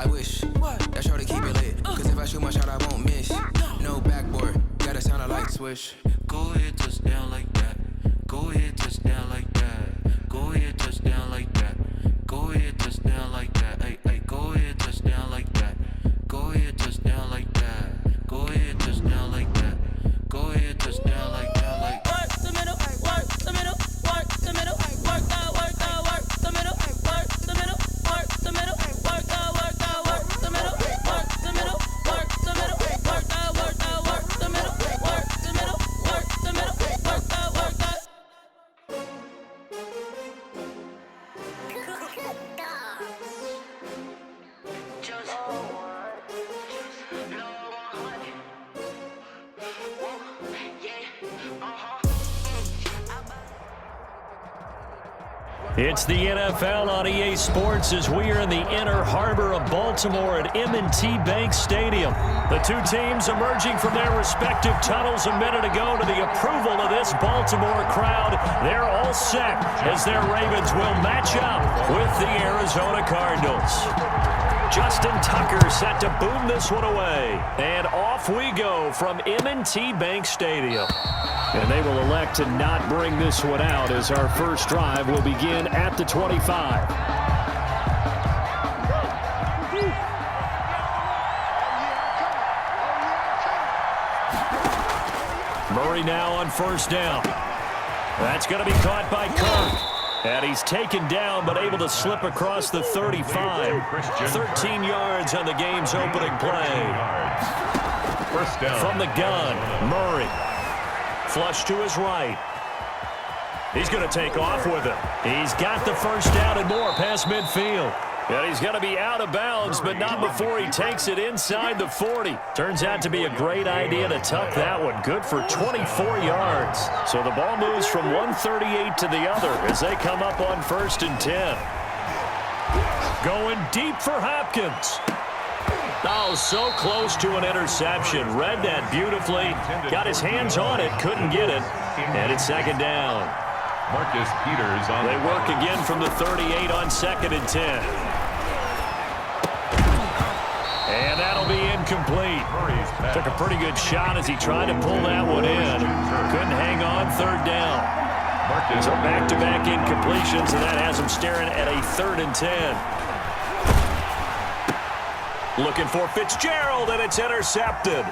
I wish that shorty keep it lit. Cause if I shoot my shot, I won't miss. No backboard, gotta sound a light switch. Go ahead, touchdown like that. Go ahead, touchdown like that. Go ahead, touchdown like that. Go ahead, touchdown like that. Ay, ay, go ahead, touchdown like that. Go ahead, touchdown like that. Go ahead, touchdown like that. Go ahead, touchdown like that. Like work the middle, work the middle, work the middle, work the middle, work the middle, work the middle, work the middle, work the middle, work the middle, work the middle, work the middle, work the middle, work the middle, work the middle, work the. It's the NFL on EA Sports as we are in the inner harbor of Baltimore at M&T Bank Stadium. The two teams emerging from their respective tunnels a minute ago to the approval of this Baltimore crowd. They're all set as their Ravens will match up with the Arizona Cardinals. Justin Tucker set to boom this one away. And off we go from M&T Bank Stadium. And they will elect to not bring this one out as our first drive will begin at the 25. Murray now on first down. That's going to be caught by Kirk. And he's taken down but able to slip across the 35. 13 yards on the game's opening play. First down. From the gun, Murray. Flush to his right. He's going to take off with it. He's got the first down and more past midfield. And he's going to be out of bounds, but not before he takes it inside the 40. Turns out to be a great idea to tuck that one. Good for 24 yards. So the ball moves from 138 to the other as they come up on 1st and 10. Going deep for Hopkins. Oh, so close to an interception. Read that beautifully. Got his hands on it. Couldn't get it. And it's second down. Marcus Peters on. They work again from the 38 on 2nd and 10. And that'll be incomplete. Took a pretty good shot as he tried to pull that one in. Couldn't hang on 3rd down. So back-to-back incompletions, and that has him staring at a 3rd and 10. Looking for Fitzgerald, and it's intercepted.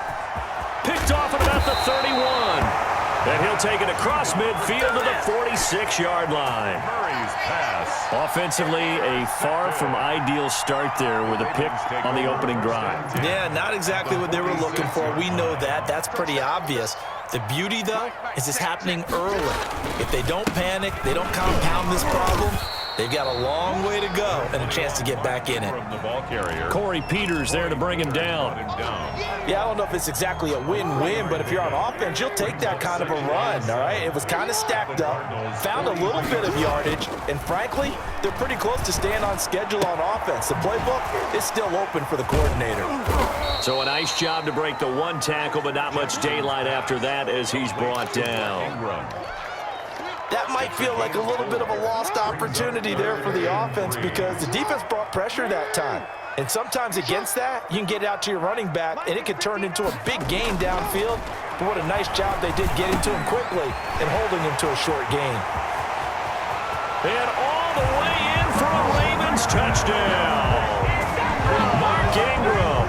Picked off at about the 31. And he'll take it across midfield to the 46-yard line. Murray's pass. Offensively, a far from ideal start there with a pick on the opening drive. Yeah, not exactly what they were looking for. We know that. That's pretty obvious. The beauty, though, is it's happening early. If they don't panic, they don't compound this problem, they've got a long way to go and a chance to get back in it. From the ball carrier. Corey Peters there to bring him down. Yeah, I don't know if it's exactly a win-win, but if you're on offense, you'll take that kind of a run, all right? It was kind of stacked up, found a little bit of yardage, and frankly, they're pretty close to staying on schedule on offense. The playbook is still open for the coordinator. So a nice job to break the one tackle, but not much daylight after that as he's brought down. That might feel like a little bit of a lost opportunity there for the offense because the defense brought pressure that time. And sometimes against that, you can get out to your running back, and it could turn into a big gain downfield. But what a nice job they did getting to him quickly and holding him to a short gain. And all the way in for a Ravens touchdown. Mark Ingram,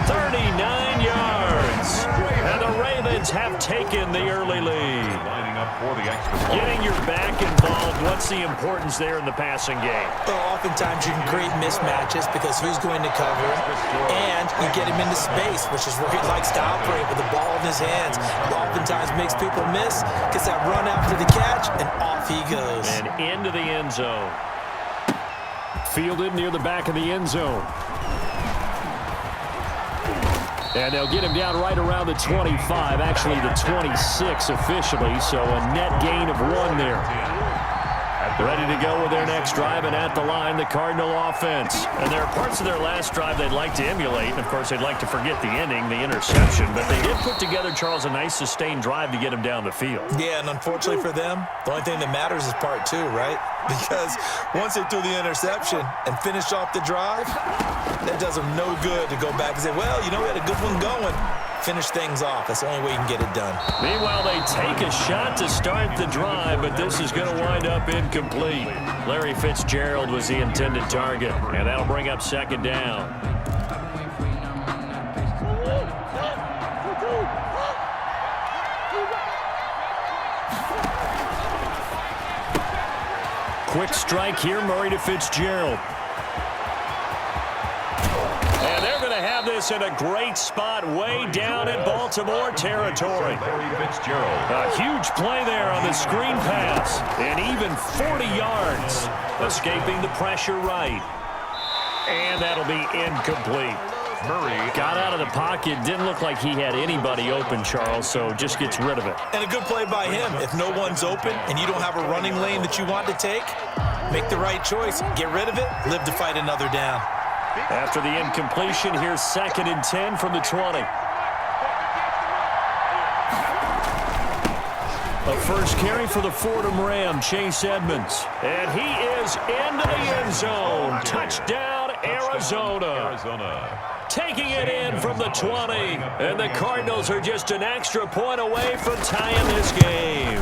39 yards. And the Ravens have taken the early lead. For the extra point. Getting your back involved, what's the importance there in the passing game? Well, oftentimes you can create mismatches because who's going to cover him, and you get him into space, which is where he likes to operate with the ball in his hands. Oftentimes makes people miss, gets that run after the catch, and off he goes. And into the end zone. Fielded near the back of the end zone. And they'll get him down right around the 25, actually the 26 officially, so a net gain of 1 there. At Ready to go with their next drive, and at the line, the Cardinal offense. And there are parts of their last drive they'd like to emulate. And, of course, they'd like to forget the inning, the interception. But they did put together, Charles, a nice sustained drive to get him down the field. Yeah, and unfortunately for them, the only thing that matters is part two, right? Because once they threw the interception and finished off the drive, that does them no good to go back and say, well, you know, we had a good one going. Finish things off. That's the only way you can get it done. Meanwhile, they take a shot to start the drive, but this is going to wind up incomplete. Larry Fitzgerald was the intended target, and that'll bring up second down. Quick strike here, Murray to Fitzgerald. And they're going to have this in a great spot way down in Baltimore territory. A huge play there on the screen pass. And even 40 yards, escaping the pressure right. And that'll be incomplete. Murray got out of the pocket. Didn't look like he had anybody open, Charles, so just gets rid of it. And a good play by him. If no one's open and you don't have a running lane that you want to take, make the right choice. Get rid of it. Live to fight another down. After the incompletion, here's 2nd and 10 from the 20. A first carry for the Fordham Ram, Chase Edmonds. And he is into the end zone. Touchdown, Arizona. Taking it in from the 20. And the Cardinals are just an extra point away from tying this game.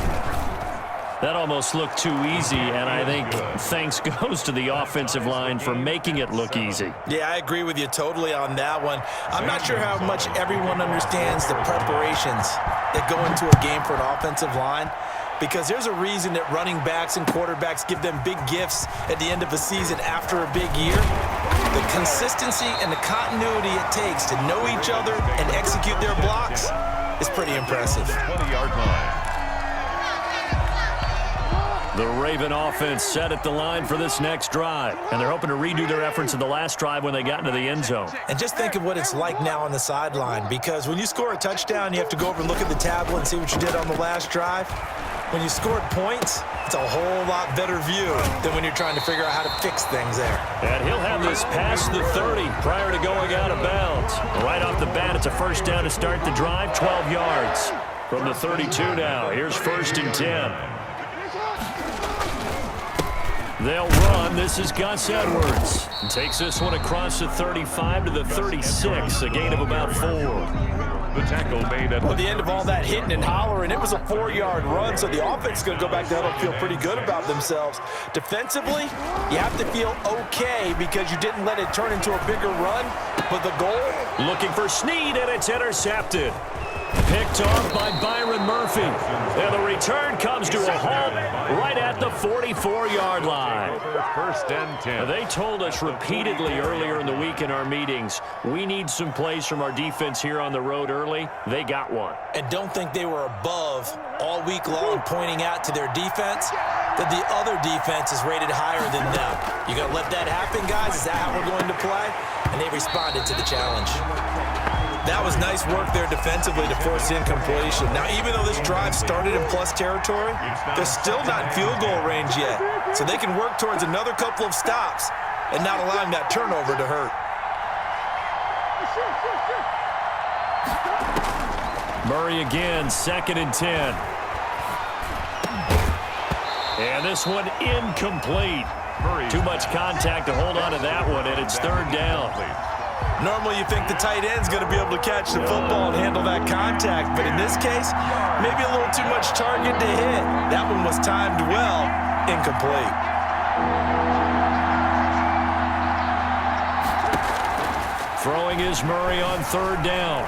That almost looked too easy, and I think thanks goes to the offensive line for making it look easy. Yeah, I agree with you totally on that one. I'm not sure how much everyone understands the preparations that go into a game for an offensive line, because there's a reason that running backs and quarterbacks give them big gifts at the end of a season after a big year. The consistency and the continuity it takes to know each other and execute their blocks is pretty impressive. 20-yard line. The Raven offense set at the line for this next drive, and they're hoping to redo their efforts in the last drive when they got into the end zone. And just think of what it's like now on the sideline, because when you score a touchdown, you have to go over and look at the tablet and see what you did on the last drive. When you scored points, it's a whole lot better view than when you're trying to figure out how to fix things there. And he'll have this past the 30 prior to going out of bounds. Right off the bat, it's a first down to start the drive, 12 yards. From the 32 now, here's 1st and 10. They'll run. This is Gus Edwards. Takes this one across the 35 to the 36, a gain of about 4. The tackle made at the end of all that hitting and hollering, it was a 4-yard run, so the offense is going to go back down and feel pretty good about themselves. Defensively, you have to feel okay because you didn't let it turn into a bigger run, but the goal? Looking for Snead, and it's intercepted. Picked off by Byron Murphy. And the return comes to a halt right at the 44-yard line. 1st and 10. They told us repeatedly earlier in the week in our meetings, we need some plays from our defense here on the road early. They got one. And don't think they were above all week long pointing out to their defense that the other defense is rated higher than them. You got to let that happen, guys? Is that how we're going to play? And they responded to the challenge. That was nice work there defensively to force the incompletion. Now, even though this drive started in plus territory, they're still not in field goal range yet. So they can work towards another couple of stops and not allowing that turnover to hurt. Murray again, 2nd and 10. And this one incomplete. Too much contact to hold on to that one, and it's 3rd down. Normally you think the tight end's going to be able to catch the football and handle that contact, but in this case, maybe a little too much target to hit. That one was timed well, incomplete. Throwing is Murray on 3rd down.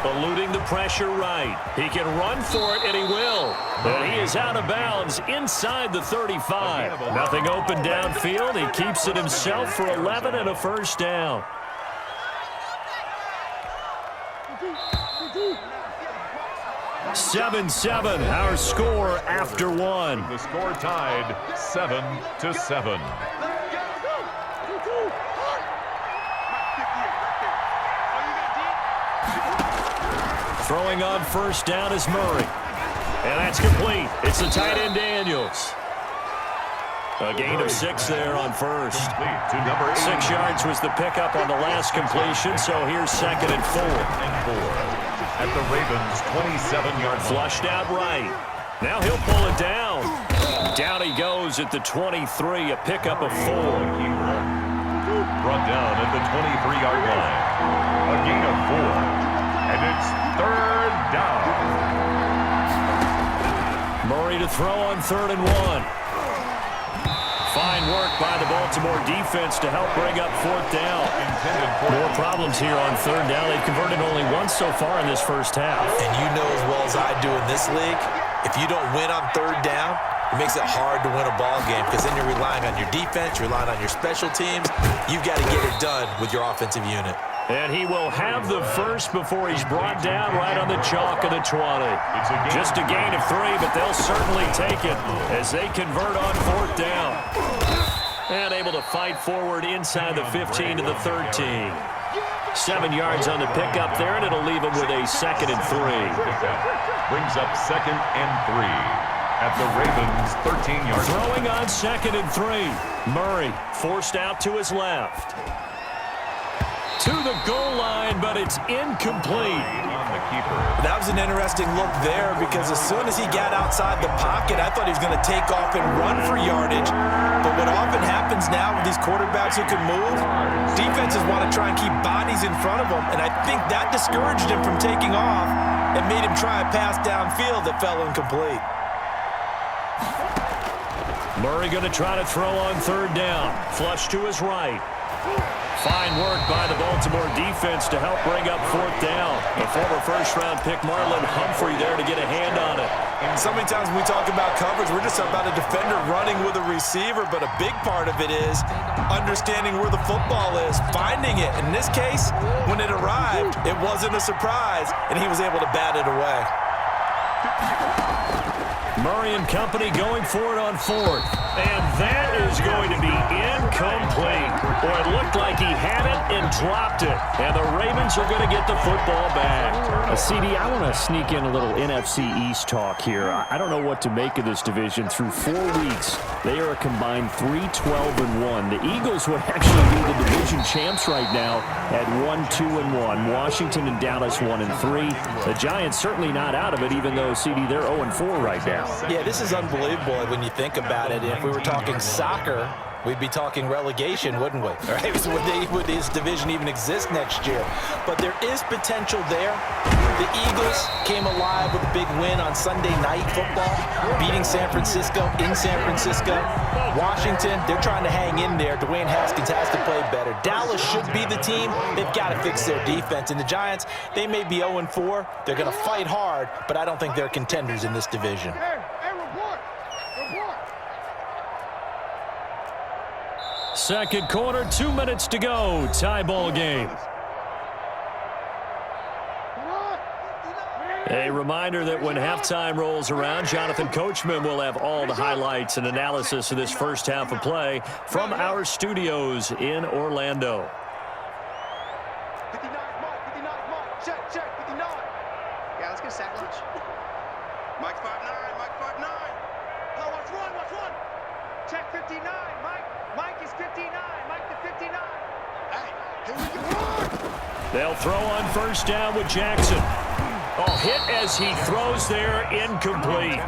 Eluding the pressure right. He can run for it, and he will. But he is out of bounds inside the 35. Nothing open downfield. He keeps it himself for 11 and a first down. 7-7, our score after one. The score tied 7-7. Throwing on 1st down is Murray. And that's complete. It's the tight end Daniels. A gain of 6 there on first. Complete to number 6 yards was the pickup on the last completion, so here's 2nd and 4. At the Ravens' 27-yard line. Flushed out right. Now he'll pull it down. Down he goes at the 23, a pickup of 4. Brought down at the 23-yard line. A gain of 4. And it's 3rd down. Murray to throw on 3rd and 1. Fine work by the Baltimore defense to help bring up 4th down. More problems here on 3rd down. They've converted only once so far in this first half. And you know as well as I do in this league, if you don't win on 3rd down, it makes it hard to win a ball game because then you're relying on your defense, you're relying on your special teams. You've got to get it done with your offensive unit. And he will have the first before he's brought down right on the chalk of the 20. Just a gain of 3, but they'll certainly take it as they convert on 4th down. And able to fight forward inside the 15 to the 13. 7 yards on the pickup there, and it'll leave him with a 2nd and 3. Brings up 2nd and 3 at the Ravens' 13-yard line. Throwing on 2nd and 3. Murray forced out to his left. To the goal line, but it's incomplete. On the keeper. That was an interesting look there because as soon as he got outside the pocket, I thought he was going to take off and run for yardage. But what often happens now with these quarterbacks who can move, defenses want to try and keep bodies in front of them, and I think that discouraged him from taking off and made him try a pass downfield that fell incomplete. Murray going to try to throw on 3rd down. Flush to his right. Fine work by the Baltimore defense to help bring up 4th down. A former first-round pick, Marlon Humphrey, there to get a hand on it. And so many times when we talk about coverage, we're just about a defender running with a receiver, but a big part of it is understanding where the football is, finding it. In this case, when it arrived, it wasn't a surprise, and he was able to bat it away. Murray and company going for it on 4th. And that is going to be incomplete. Boy, it looked like he had it and dropped it. And the Ravens are going to get the football back. CD, I want to sneak in a little NFC East talk here. I don't know what to make of this division. Through 4 weeks, they are a combined 3-12-1. The Eagles would actually be the division champs right now at 1-2-1. Washington and Dallas 1-3. The Giants certainly not out of it, even though, CD, they're 0-4 right now. Yeah, this is unbelievable when you think about it. If we were talking soccer, we'd be talking relegation, wouldn't we? Right? So would this division even exist next year? But there is potential there. The Eagles came alive with a big win on Sunday Night Football, beating San Francisco in San Francisco. Washington, they're trying to hang in there. Dwayne Haskins has to play better. Dallas should be the team. They've got to fix their defense. And the Giants, they may be 0-4. They're going to fight hard, but I don't think they're contenders in this division. Second quarter, 2 minutes to go. Tie ball game. A reminder that when halftime rolls around, Jonathan Coachman will have all the highlights and analysis of this first half of play from our studios in Orlando. 59, Mike, 59, Mike. Check, 59. Yeah, let's get a sack lunch. Mike 5'9", Mike 5'9". Oh, watch one. Check 59, Mike. Mike is 59, Mike the 59. Hey, here we go. They'll throw on 1st down with Jackson. Oh, hit as he throws there, incomplete.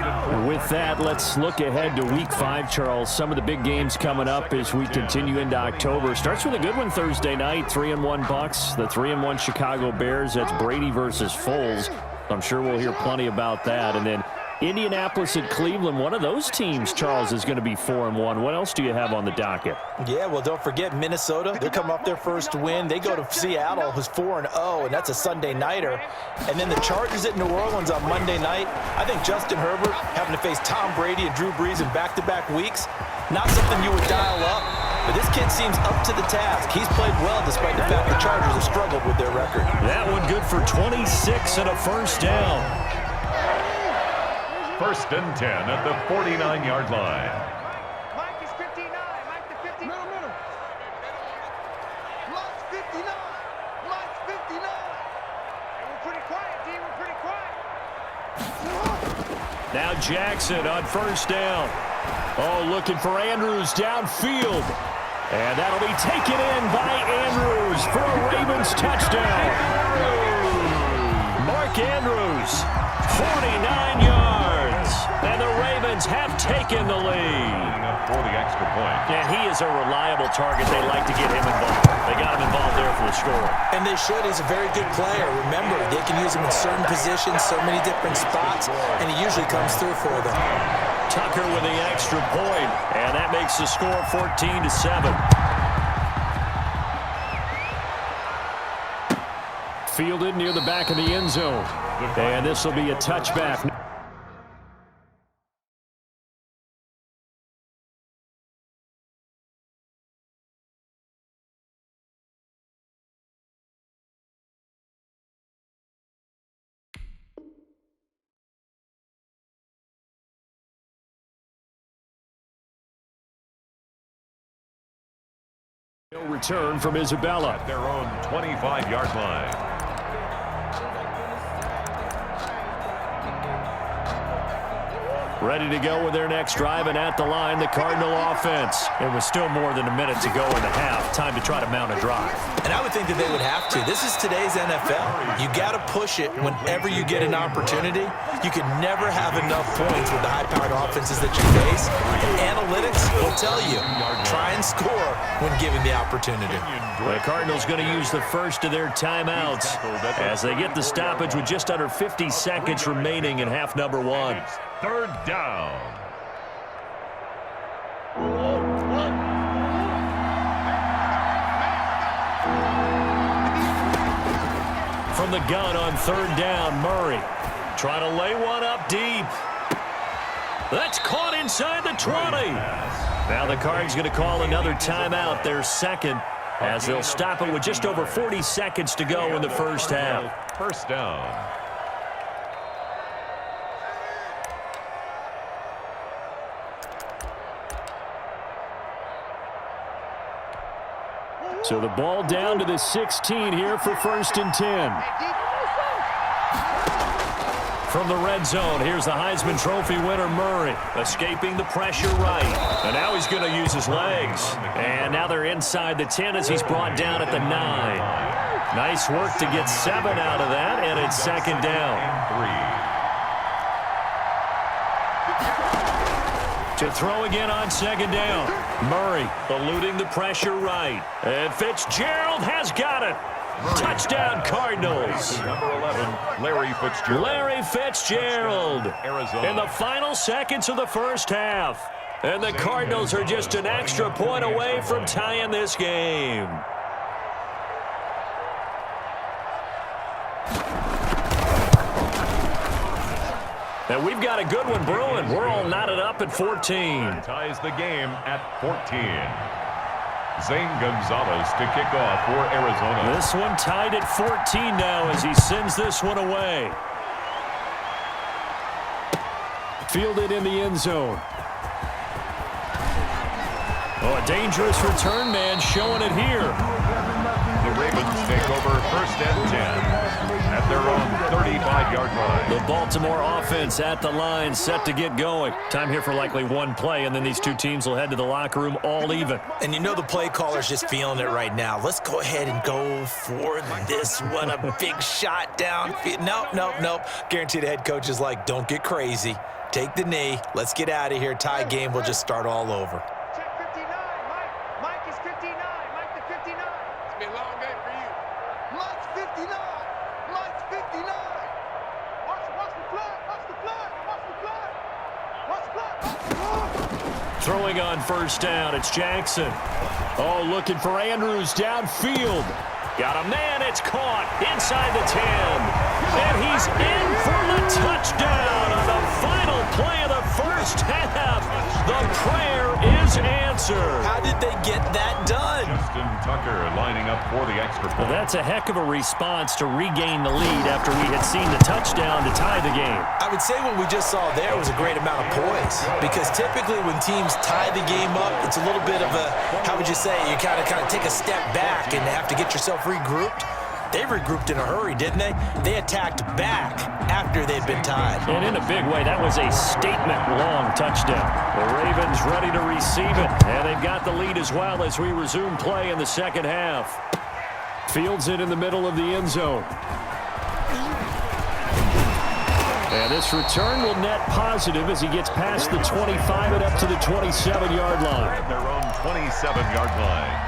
With that, let's look ahead to Week 5, Charles. Some of the big games coming up as we continue into October. Starts with a good one Thursday night, 3-1 Bucks, the 3-1 Chicago Bears. That's Brady versus Foles. I'm sure we'll hear plenty about that. And then Indianapolis at Cleveland, one of those teams, Charles, is going to be 4-1. What else do you have on the docket? Yeah, well, don't forget Minnesota. They're coming off their first win. They go to Seattle, who's 4-0, and that's a Sunday nighter. And then the Chargers at New Orleans on Monday night. I think Justin Herbert having to face Tom Brady and Drew Brees in back-to-back weeks, not something you would dial up. But this kid seems up to the task. He's played well despite the fact the Chargers have struggled with their record. That one good for 26 and a 1st down. 1st and 10 at the 49-yard line. Mike is 59, Mike the 59. Middle. Mike's 59, Mike's 59. Hey, we're pretty quiet, D, we're pretty quiet. Now Jackson on 1st down. Oh, looking for Andrews downfield. And that'll be taken in by Andrews for a Ravens touchdown. Mark Andrews, 49 yards. And the Ravens have taken the lead. For the extra point. And he is a reliable target. They like to get him involved. They got him involved there for the score. And they should. He's a very good player. Remember, they can use him in certain positions, so many different spots, and he usually comes through for them. Tucker with the extra point, and that makes the score 14-7. Fielded near the back of the end zone. And this will be a touchback. Return from Isabella. At their own 25-yard line. Ready to go with their next drive, and at the line, the Cardinal offense. It was still more than a minute to go in the half. Time to try to mount a drive. And I would think that they would have to. This is today's NFL. You got to push it whenever you get an opportunity. You can never have enough points with the high-powered offenses that you face. And analytics will tell you, try and score when given the opportunity. The Cardinals going to use the first of their timeouts as they get the stoppage with just under 50 seconds remaining in half number one. Third down. From the gun on third down, Murray trying to lay one up deep. That's caught inside the 20. Now the Cards going to call another timeout, their second, as they'll stop it with just over 40 seconds to go in the first half. First down. So the ball down to the 16 here for 1st and 10. From the red zone, here's the Heisman Trophy winner, Murray, escaping the pressure right. And now he's going to use his legs. And now they're inside the 10 as he's brought down at the 9. Nice work to get 7 out of that, and it's second down. To throw again on second down. Murray eluding the pressure right. And Fitzgerald has got it. Touchdown, Cardinals. Number 11, Larry Fitzgerald. Larry Fitzgerald. Arizona. In the final seconds of the first half. And the Cardinals are just an extra point away from tying this game. And we've got a good one brewing. We're all knotted up at 14. Ties the game at 14. Zane Gonzalez to kick off for Arizona. This one tied at 14 now as he sends this one away. Fielded in the end zone. Oh, a dangerous return man showing it here. The Ravens take over 1st and 10 at their own 35-yard line. The Baltimore offense at the line, set to get going. Time here for likely one play, and then these two teams will head to the locker room all even. And you know the play caller's just feeling it right now. Let's go ahead and go for this one. A big shot down. Nope. Guaranteed the head coach is like, don't get crazy. Take the knee. Let's get out of here. Tie game. We'll just start all over. Check 59, Mike. Mike is 59. Mike the 59. It's been a long day for you. Mike's 59. Mike's 59. Watch the flag. Watch the flag. Watch the flag. Watch the flag. Watch the flag. Throwing on first down, it's Jackson. Oh, looking for Andrews downfield. Got a man, it's caught inside the 10. And he's in for the touchdown on the final play of the first half. The prayer is answered. How did they get that done? Justin Tucker lining up for the extra point. Well, that's a heck of a response to regain the lead after we had seen the touchdown to tie the game. I would say what we just saw there was a great amount of poise, because typically when teams tie the game up, it's a little bit of a, how would you say, you kind of take a step back and have to get yourself regrouped. They regrouped in a hurry, didn't they? They attacked back after they'd been tied. And in a big way, that was a statement-long touchdown. The Ravens ready to receive it, and they've got the lead as well as we resume play in the second half. Fields it in the middle of the end zone. And this return will net positive as he gets past the 25 and up to the 27-yard line. At their own 27-yard line.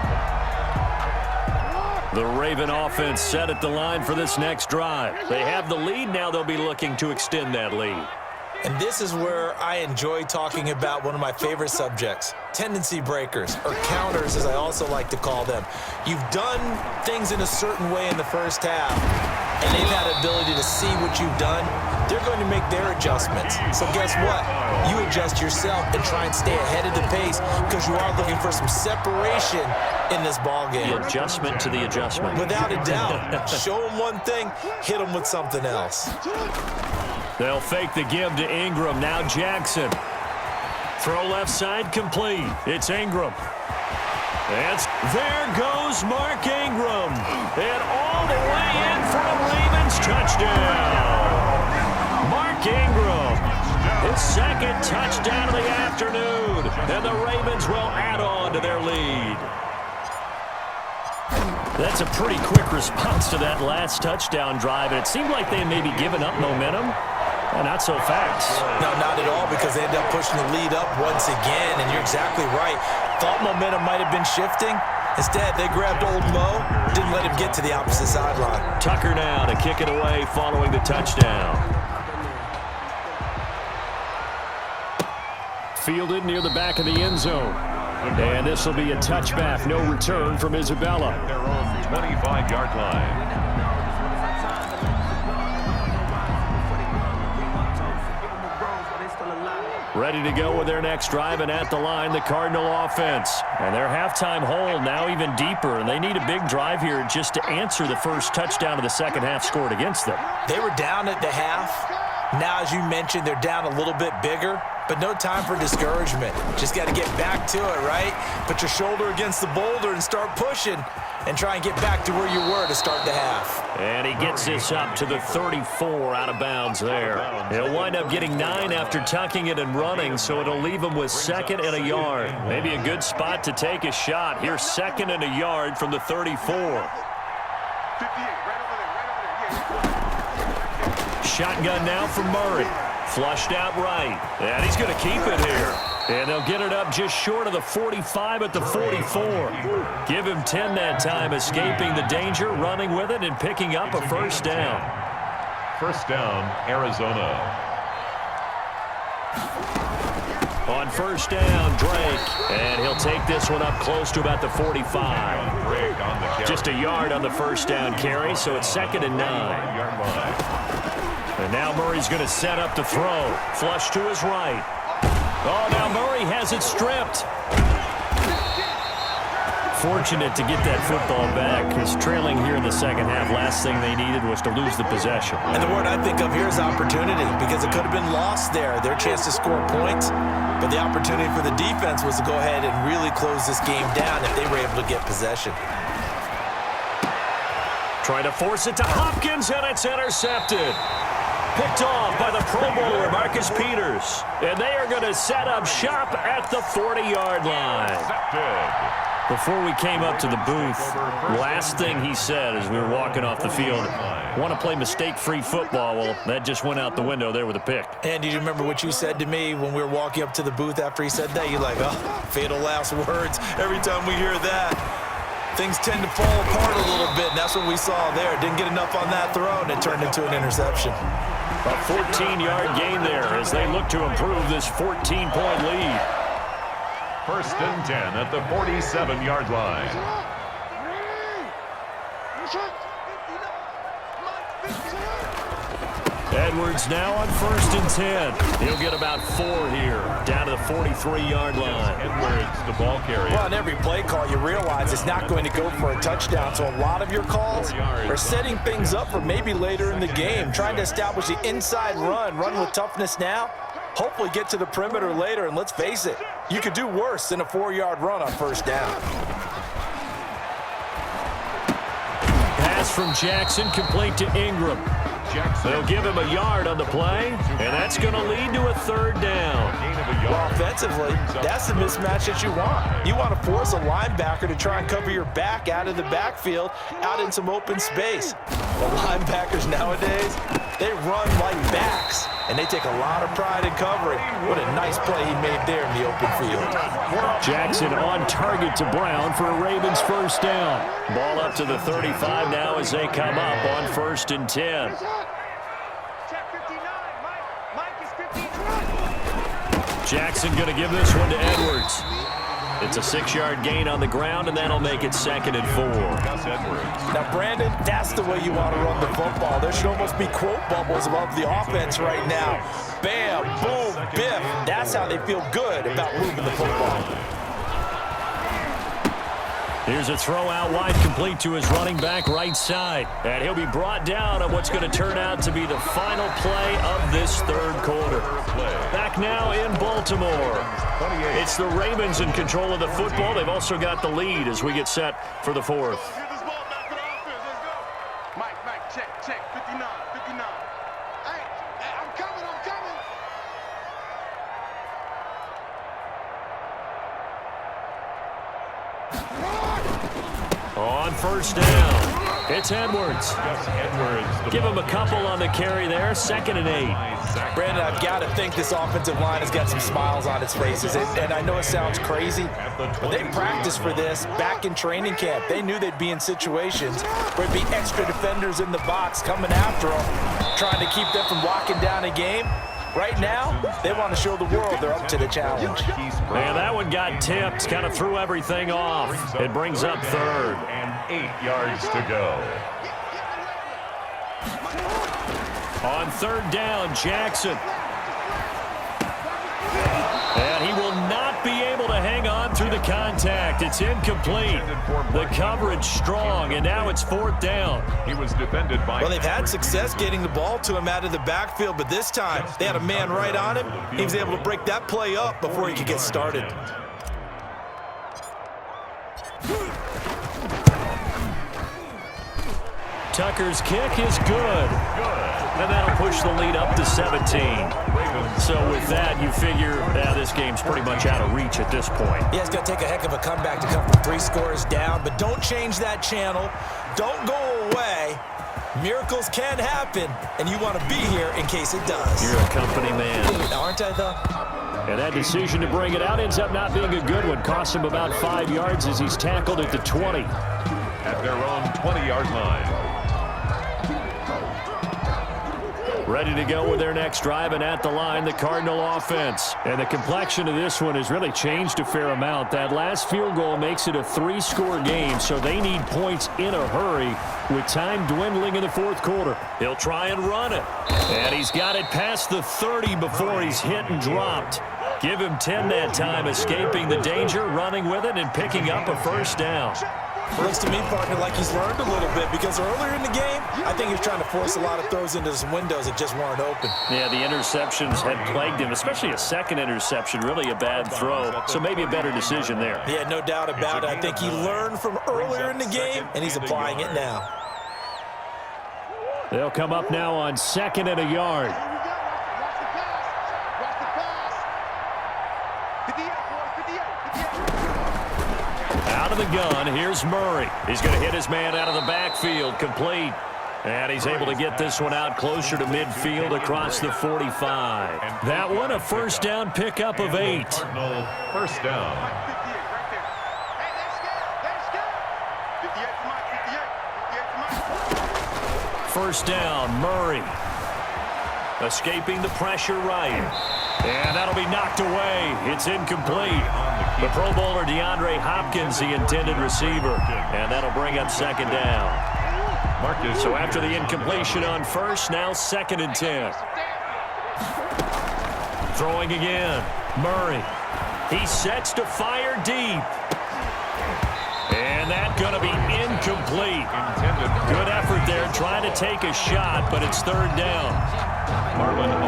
The Raven offense set at the line for this next drive. They have the lead. Now they'll be looking to extend that lead. And this is where I enjoy talking about one of my favorite subjects, tendency breakers, or counters as I also like to call them. You've done things in a certain way in the first half, and they've had the ability to see what you've done. They're going to make their adjustments. So guess what? You adjust yourself and try and stay ahead of the pace because you are looking for some separation in this ballgame. The adjustment to the adjustment. Without a doubt. Show them one thing, hit them with something else. They'll fake the give to Ingram. Now Jackson. Throw left side complete. It's Ingram. There goes Mark Ingram. And all the way in for a Ravens touchdown. Mark Ingram, his second touchdown of the afternoon. And the Ravens will add on to their lead. That's a pretty quick response to that last touchdown drive. And it seemed like they had maybe given up momentum. Not so fast. No, not at all, because they ended up pushing the lead up once again, and you're exactly right. Thought momentum might have been shifting. Instead, they grabbed old Mo, didn't let him get to the opposite sideline. Tucker now to kick it away following the touchdown. Fielded near the back of the end zone. And this will be a touchback, no return from Isabella. Their own 25-yard line. Ready to go with their next drive, and at the line, the Cardinal offense. And their halftime hole now even deeper, and they need a big drive here just to answer the first touchdown of the second half scored against them. They were down at the half. Now, as you mentioned, they're down a little bit bigger, but no time for discouragement. Just got to get back to it, right? Put your shoulder against the boulder and start pushing and try and get back to where you were to start the half. And he gets this up to the 34 out of bounds there. He'll wind up getting 9 after tucking it and running, so it'll leave him with second and a yard. Maybe a good spot to take a shot. Here's second and a yard from the 34. Shotgun now from Murray. Flushed out right. And he's going to keep it here. And they'll get it up just short of the 45 at the 44. Give him 10 that time, escaping the danger, running with it, and picking up a first down. First down, Arizona. On first down, Drake. And he'll take this one up close to about the 45. Just a yard on the first down carry, so it's second and 9. And now Murray's going to set up the throw. Flush to his right. Oh, now Murray has it stripped. Fortunate to get that football back, because trailing here in the second half, last thing they needed was to lose the possession. And the word I think of here is opportunity, because it could have been lost there, their chance to score points. But the opportunity for the defense was to go ahead and really close this game down if they were able to get possession. Trying to force it to Hopkins, and it's intercepted. Picked off by the Pro Bowler, Marcus Peters. And they are going to set up shop at the 40-yard line. Before we came up to the booth, last thing he said as we were walking off the field, want to play mistake-free football. Well, that just went out the window there with a pick. And do you remember what you said to me when we were walking up to the booth after he said that? You're like, oh, fatal last words. Every time we hear that, things tend to fall apart a little bit, and that's what we saw there. Didn't get enough on that throw, and it turned into an interception. A 14-yard gain there as they look to improve this 14-point lead. First and 10 at the 47-yard line. Edwards now on first and 10. He'll get about 4 here, down to the 43-yard line. Edwards, the ball carrier. Well, on every play call, you realize it's not going to go for a touchdown. So a lot of your calls are setting things up for maybe later in the game, trying to establish the inside run with toughness now. Hopefully get to the perimeter later, and let's face it, you could do worse than a 4-yard run on first down. Pass from Jackson, complete to Ingram. They'll give him a yard on the play, and that's going to lead to a third down. Well, offensively, that's the mismatch that you want. You want to force a linebacker to try and cover your back out of the backfield, out in some open space. The linebackers nowadays, they run like backs, and they take a lot of pride in covering. What a nice play he made there in the open field. Jackson on target to Brown for a Ravens first down. Ball up to the 35 now as they come up on 1st and 10. Jackson going to give this one to Edwards. It's a 6-yard gain on the ground, and that'll make it 2nd and 4. Now, Brandon, that's the way you want to run the football. There should almost be quote bubbles above the offense right now. Bam, boom, biff. That's how they feel good about moving the football. Here's a throw out wide, complete to his running back right side. And he'll be brought down on what's going to turn out to be the final play of this third quarter. Back now in Baltimore. It's the Ravens in control of the football. They've also got the lead as we get set for the fourth. Mike, check, 59. Hey, I'm coming. On first down, it's Edwards. Give him a couple on the carry there. 2nd and 8. Brandon, I've got to think this offensive line has got some smiles on its faces. And I know it sounds crazy, but they practiced for this back in training camp. They knew they'd be in situations where it'd be extra defenders in the box coming after them, trying to keep them from locking down a game. Right now, they want to show the world they're up to the challenge. Man, that one got tipped, kind of threw everything off. It brings up 3rd. And 8 yards to go. On 3rd down, Jackson. And he will not be able to hang on through the contact. It's incomplete. The coverage strong, and now it's 4th down. He was defended by... Well, they've had success getting the ball to him out of the backfield, but this time they had a man right on him. He was able to break that play up before he could get started. Tucker's kick is good. And that'll push the lead up to 17. So with that, you figure this game's pretty much out of reach at this point. Yeah, it's going to take a heck of a comeback to come from 3 scores down, but don't change that channel. Don't go away. Miracles can happen, and you want to be here in case it does. You're a company man. Aren't I, though? And that decision to bring it out ends up not being a good one. Costs him about 5 yards as he's tackled at the 20. At their own 20-yard line. Ready to go with their next drive, and at the line, the Cardinal offense. And the complexion of this one has really changed a fair amount. That last field goal makes it a 3-score game, so they need points in a hurry with time dwindling in the 4th quarter. He'll try and run it. And he's got it past the 30 before he's hit and dropped. Give him 10 that time, escaping the danger, running with it, and picking up a first down. Looks to me, partner, like he's learned a little bit, because earlier in the game, I think he was trying to force a lot of throws into some windows that just weren't open. Yeah, the interceptions had plagued him, especially a second interception, really a bad throw. So maybe a better decision there. Yeah, no doubt about it. I think he learned from earlier in the game, and he's applying it now. They'll come up now on 2nd and a yard. Out of the gun, here's Murray. He's going to hit his man out of the backfield, complete. And he's able to get this one out closer to midfield across the 45. That one, a first down pickup of 8. First down. First down, Murray. Escaping the pressure right. And that'll be knocked away. It's incomplete. The Pro Bowler DeAndre Hopkins, the intended receiver. And that'll bring up 2nd down. So after the incompletion on first, now 2nd and 10. Throwing again. Murray. He sets to fire deep. And that's going to be incomplete. Good effort there trying to take a shot, but it's 3rd down.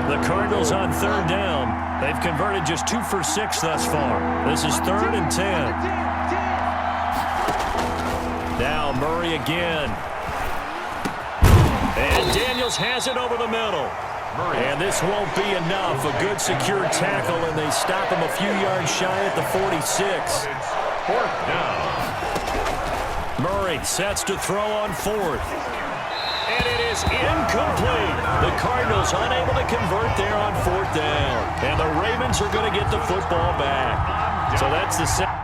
The Cardinals on 3rd down. They've converted just 2 for 6 thus far. This is 3rd and 10. Now Murray again. And Daniels has it over the middle. And this won't be enough. A good secure tackle, and they stop him a few yards shy at the 46. It's fourth down. Murray sets to throw on fourth. And it is incomplete. The Cardinals unable to convert there on fourth down. And the Ravens are going to get the football back. So that's the set.